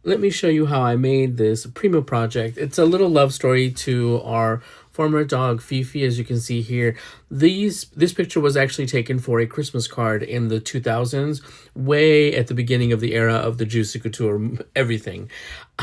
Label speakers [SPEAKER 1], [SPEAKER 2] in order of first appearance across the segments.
[SPEAKER 1] let me show you how I made this Prima project. It's a little love story to our former dog Fifi, as you can see here. This picture was actually taken for a Christmas card in the 2000s, way at the beginning of the era of the Juicy Couture, everything.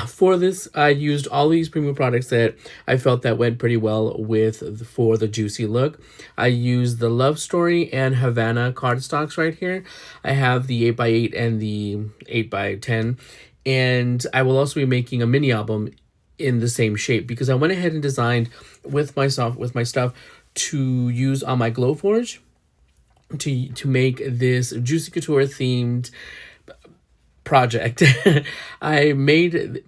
[SPEAKER 1] For this, I used all these Prima products that I felt that went pretty well with for the Juicy look. I used the Love Story and Havana cardstocks right here. I have the 8x8 and the 8x10, and I will also be making a mini album in the same shape because I went ahead and designed with my stuff to use on my Glowforge to make this Juicy Couture themed project. I made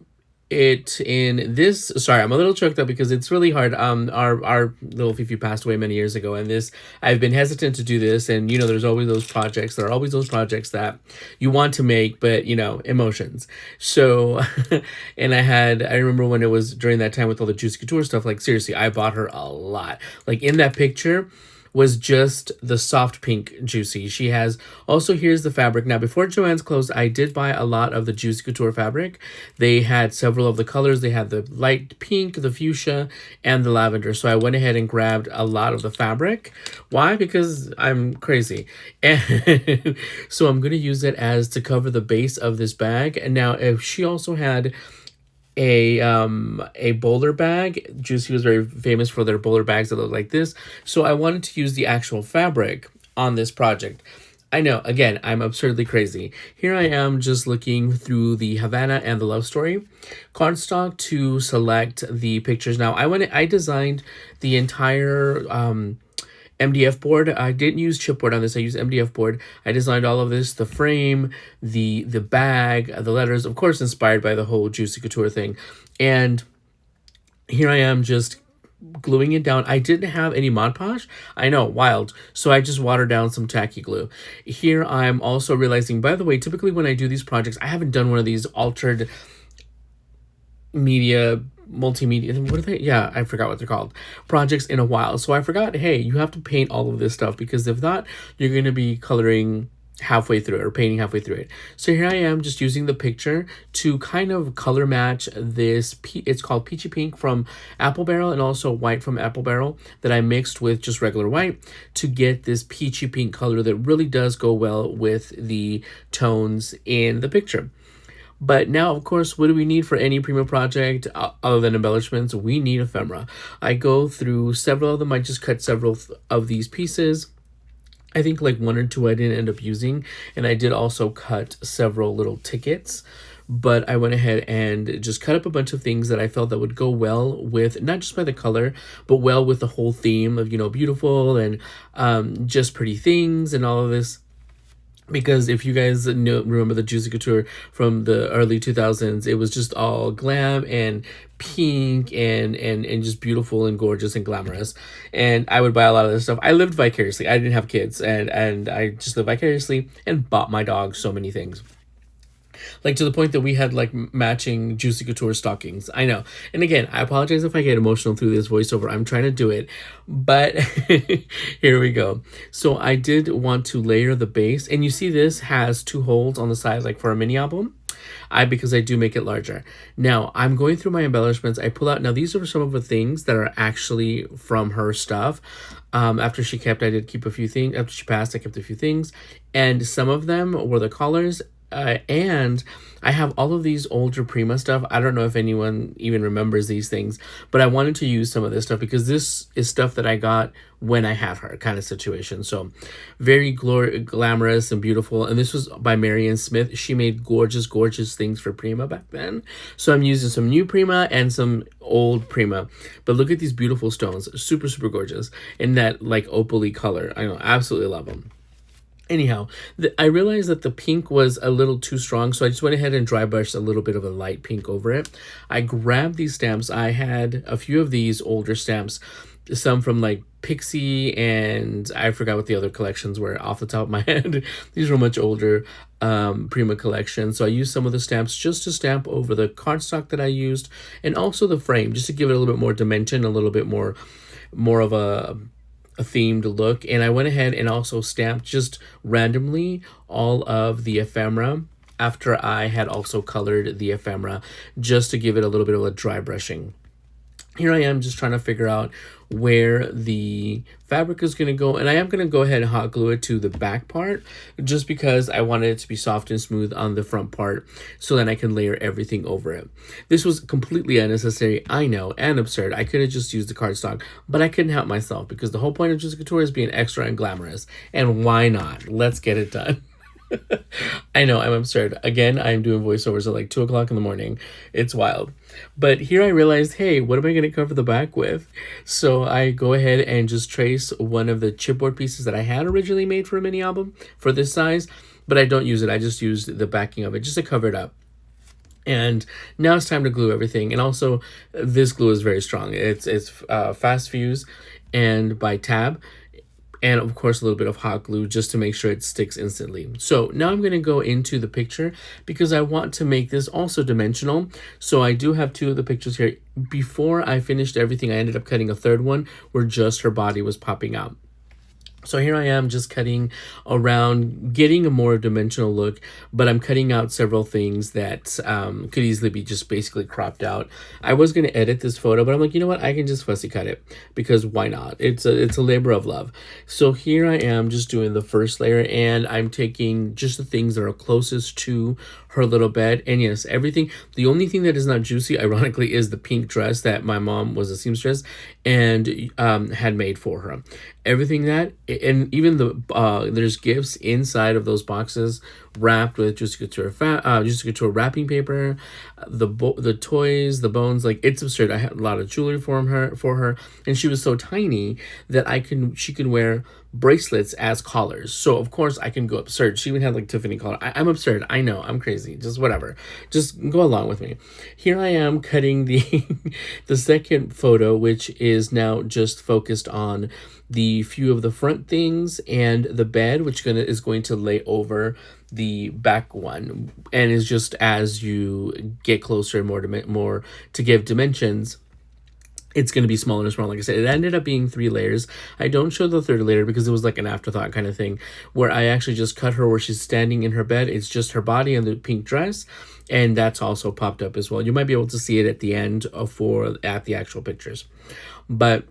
[SPEAKER 1] it in this. Sorry, I'm a little choked up because it's really hard. Our little Fifi passed away many years ago, and this I've been hesitant to do this. And there's always those projects. There are always those projects that you want to make, but emotions. So, and I remember when it was during that time with all the Juicy Couture stuff. Like seriously, I bought her a lot. Like in that picture was just the soft pink Juicy. She has also, here's the fabric. Now, before Joann's closed, I did buy a lot of the Juicy Couture fabric. They had several of the colors. They had the light pink, the fuchsia, and the lavender. So I went ahead and grabbed a lot of the fabric. Why? Because I'm crazy. And so I'm going to use it as to cover the base of this bag. And now, if she also had a bowler bag. Juicy was very famous for their bowler bags that look like this. So I wanted to use the actual fabric on this project. I know, again, I'm absurdly crazy. Here I am just looking through the Havana and the Love Story cardstock to select the pictures. Now, I designed the entire MDF board. I didn't use chipboard on this. I used MDF board. I designed all of this, the frame, the bag, the letters, of course, inspired by the whole Juicy Couture thing. And here I am just gluing it down. I didn't have any Mod Podge. I know, wild. So I just watered down some tacky glue. Here I'm also realizing, by the way, typically when I do these projects, I haven't done one of these altered media multimedia, what are they? Yeah, I forgot what they're called, projects in a while. So I forgot, hey, you have to paint all of this stuff, because if not, you're going to be coloring halfway through it or painting halfway through it. So here I am just using the picture to kind of color match this. It's called Peachy Pink from Apple Barrel and also White from Apple Barrel that I mixed with just regular white to get this peachy pink color that really does go well with the tones in the picture. But now, of course, what do we need for any Prima project other than embellishments? We need ephemera. I go through several of them. I just cut several of these pieces. I think like one or two I didn't end up using. And I did also cut several little tickets. But I went ahead and just cut up a bunch of things that I felt that would go well with, not just by the color, but well with the whole theme of, beautiful and just pretty things and all of this. Because if you guys remember the Juicy Couture from the early 2000s, it was just all glam and pink and just beautiful and gorgeous and glamorous. And I would buy a lot of this stuff. I lived vicariously. I didn't have kids, and I just lived vicariously and bought my dog so many things. Like to the point that we had like matching Juicy Couture stockings. I know. And again, I apologize if I get emotional through this voiceover. I'm trying to do it. But here we go. So I did want to layer the base. And you see this has two holes on the side like for a mini album. Because I do make it larger. Now, I'm going through my embellishments. I pull out. Now, these are some of the things that are actually from her stuff. After she did keep a few things. After she passed, I kept a few things. And some of them were the collars. And I have all of these older Prima stuff. I don't know if anyone even remembers these things, but I wanted to use some of this stuff because this is stuff that I got when I had her kind of situation. So very glamorous and beautiful. And this was by Marianne Smith. She made gorgeous, gorgeous things for Prima back then. So I'm using some new Prima and some old Prima. But look at these beautiful stones. Super, super gorgeous. In that like opal-y color. I know, absolutely love them. Anyhow, I realized that the pink was a little too strong, so I just went ahead and dry brushed a little bit of a light pink over it. I grabbed these stamps. I had a few of these older stamps, some from like Pixie, and I forgot what the other collections were off the top of my head. These were much older Prima collections. So I used some of the stamps just to stamp over the cardstock that I used, and also the frame, just to give it a little bit more dimension, a little bit more of a themed look. And I went ahead and also stamped just randomly all of the ephemera after I had also colored the ephemera just to give it a little bit of a dry brushing. Here I am just trying to figure out where the fabric is going to go, and I am going to go ahead and hot glue it to the back part just because I wanted it to be soft and smooth on the front part so that I can layer everything over it. This was completely unnecessary, I know, and absurd. I could have just used the cardstock, but I couldn't help myself because the whole point of Juicy Couture is being extra and glamorous, and why not? Let's get it done. I know, I'm absurd. Again, I'm doing voiceovers at like 2 o'clock in the morning. It's wild. But here I realized, hey, what am I going to cover the back with? So I go ahead and just trace one of the chipboard pieces that I had originally made for a mini album for this size, but I don't use it. I just used the backing of it just to cover it up. And now it's time to glue everything. And also, this glue is very strong. It's fast fuse and by tab. And of course a little bit of hot glue just to make sure it sticks instantly. So now I'm going to go into the picture because I want to make this also dimensional. So I do have 2 of the pictures here. Before I finished everything, I ended up cutting a third one where just her body was popping out. So here I am just cutting around, getting a more dimensional look, but I'm cutting out several things that could easily be just basically cropped out. I was going to edit this photo, but I'm like, you know what? I can just fussy cut it because why not? It's a labor of love. So here I am just doing the first layer, and I'm taking just the things that are closest to her little bed. And yes, everything, the only thing that is not juicy, ironically, is the pink dress that my mom was a seamstress and had made for her. Everything that, and even the there's gifts inside of those boxes wrapped with Juicy Couture wrapping paper, the toys, the bones, like it's absurd. I had a lot of jewelry for her, and she was so tiny that she could wear bracelets as collars. So of course I can go absurd. She even had like Tiffany collar. I'm absurd. I know, I'm crazy. Just whatever. Just go along with me. Here I am cutting the the second photo, which is now just focused on the few of the front things and the bed, which is going to lay over the back one, and is just as you get closer, more to give dimensions, it's going to be smaller and smaller. Like I said, it ended up being 3 layers. I don't show the third layer because it was like an afterthought kind of thing where I actually just cut her where she's standing in her bed. It's just her body and the pink dress. And that's also popped up as well. You might be able to see it at the end at the actual pictures. But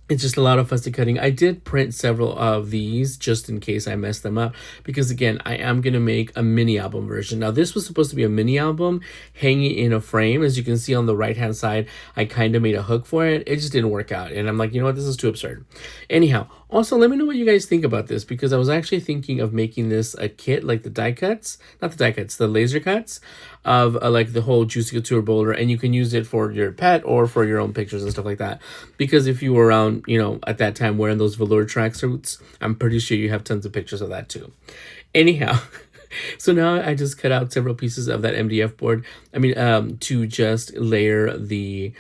[SPEAKER 1] it's just a lot of fussy cutting. I did print several of these just in case I messed them up because, again, I am going to make a mini album version. Now, this was supposed to be a mini album hanging in a frame. As you can see on the right-hand side, I kind of made a hook for it. It just didn't work out. And I'm like, you know what? This is too absurd. Anyhow, also, let me know what you guys think about this because I was actually thinking of making this a kit, like the die cuts, not the die cuts, the laser cuts of like the whole Juicy Couture boulder, and you can use it for your pet or for your own pictures and stuff like that. Because if you were around, you know, at that time wearing those velour tracksuits, I'm pretty sure you have tons of pictures of that too. Anyhow, so now I just cut out several pieces of that MDF board. To just layer the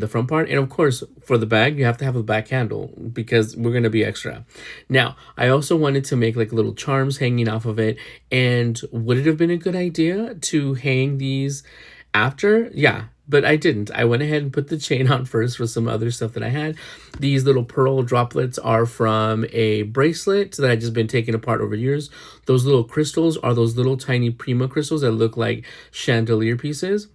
[SPEAKER 1] front part, and of course for the bag you have to have a back handle because we're going to be extra. Now I also wanted to make like little charms hanging off of it, and would it have been a good idea to hang these after? Yeah, but I didn't. I went ahead and put the chain on first for some other stuff that I had. These little pearl droplets are from a bracelet that I've just been taking apart over years. Those little crystals are those little tiny Prima crystals that look like chandelier pieces.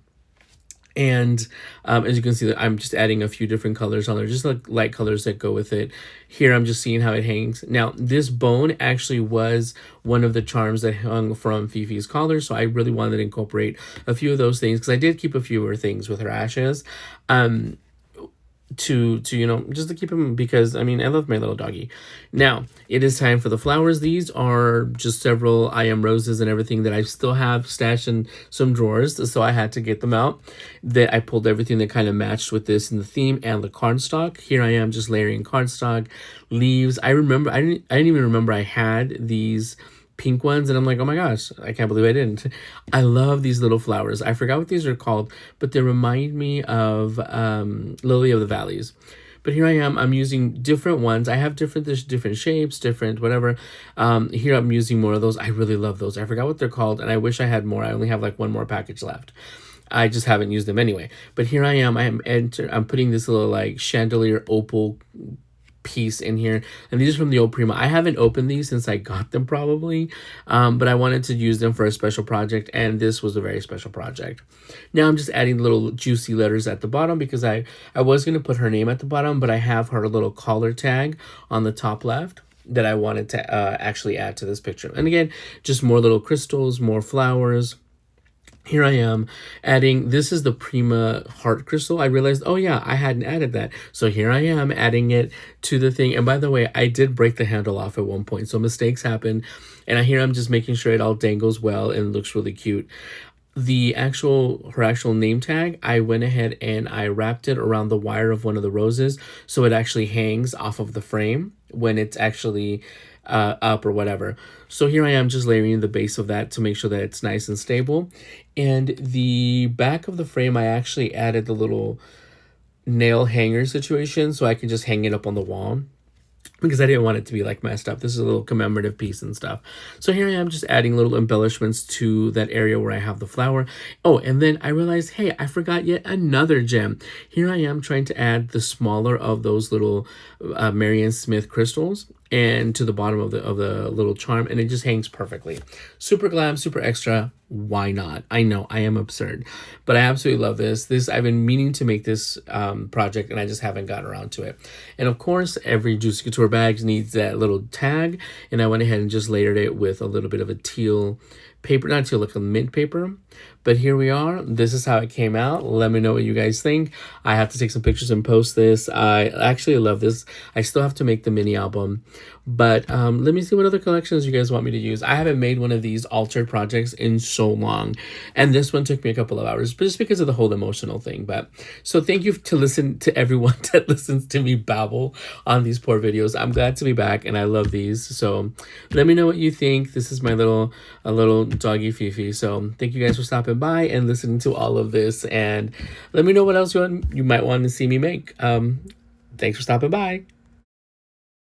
[SPEAKER 1] And as you can see, that I'm just adding a few different colors on there, just like light colors that go with it. Here, I'm just seeing how it hangs. Now, this bone actually was one of the charms that hung from Fifi's collar, so I really wanted to incorporate a few of those things because I did keep a few of her things with her ashes. To you know, just to keep him, because I mean I love my little doggy. Now it is time for the flowers. These are just several I am roses and everything that I still have stashed in some drawers, so I had to get them out. That I pulled everything that kind of matched with this in the theme and the cardstock. Here I am just layering cardstock, leaves. I didn't even remember I had these pink ones, and I'm like, oh my gosh, I can't believe I didn't. I love these little flowers. I forgot what these are called, but they remind me of lily of the valleys. But here I am, I'm using different ones. I have different shapes, different whatever. Here I'm using more of those. I really love those. I forgot what they're called, and I wish I had more. I only have like one more package left. I just haven't used them anyway. But here I am, I'm putting this little like chandelier opal piece in here, and these are from the old Prima. I haven't opened these since I got them probably, but I wanted to use them for a special project, and this was a very special project. Now I'm just adding little juicy letters at the bottom because I was going to put her name at the bottom, but I have her little collar tag on the top left that I wanted to actually add to this picture. And again, just more little crystals, more flowers. Here I am adding, this is the Prima heart crystal. I realized, oh yeah, I hadn't added that. So here I am adding it to the thing. And by the way, I did break the handle off at one point. So mistakes happen. And here I'm just making sure it all dangles well and looks really cute. Her actual name tag, I went ahead and I wrapped it around the wire of one of the roses. So it actually hangs off of the frame when it's actually up or whatever. So here I am just layering the base of that to make sure that it's nice and stable. And the back of the frame, I actually added the little nail hanger situation so I can just hang it up on the wall, because I didn't want it to be like messed up. This is a little commemorative piece and stuff. So here I am just adding little embellishments to that area where I have the flower. Oh, and then I realized, hey, I forgot yet another gem. Here I am trying to add the smaller of those little Marianne Smith crystals and to the bottom of the little charm, and it just hangs perfectly. Super glam, super extra. Why not? I know I am absurd, but I absolutely love this. I've been meaning to make this project, and I just haven't gotten around to it. And of course, every Juicy Couture bag needs that little tag, and I went ahead and just layered it with a little bit of a teal paper, not teal, like a mint paper. But here we are. This is how it came out. Let me know what you guys think. I have to take some pictures and post this. I actually love this. I still have to make the mini album, but let me see what other collections you guys want me to use. I haven't made one of these altered projects in so long, and this one took me a couple of hours, but just because of the whole emotional thing. But so thank you to listen to everyone that listens to me babble on these poor videos. I'm glad to be back, and I love these. So let me know what you think. This is my little Doggie Fifi. So thank you guys for stopping by and listening to all of this, and let me know what else you might want to see me make. Thanks for stopping by.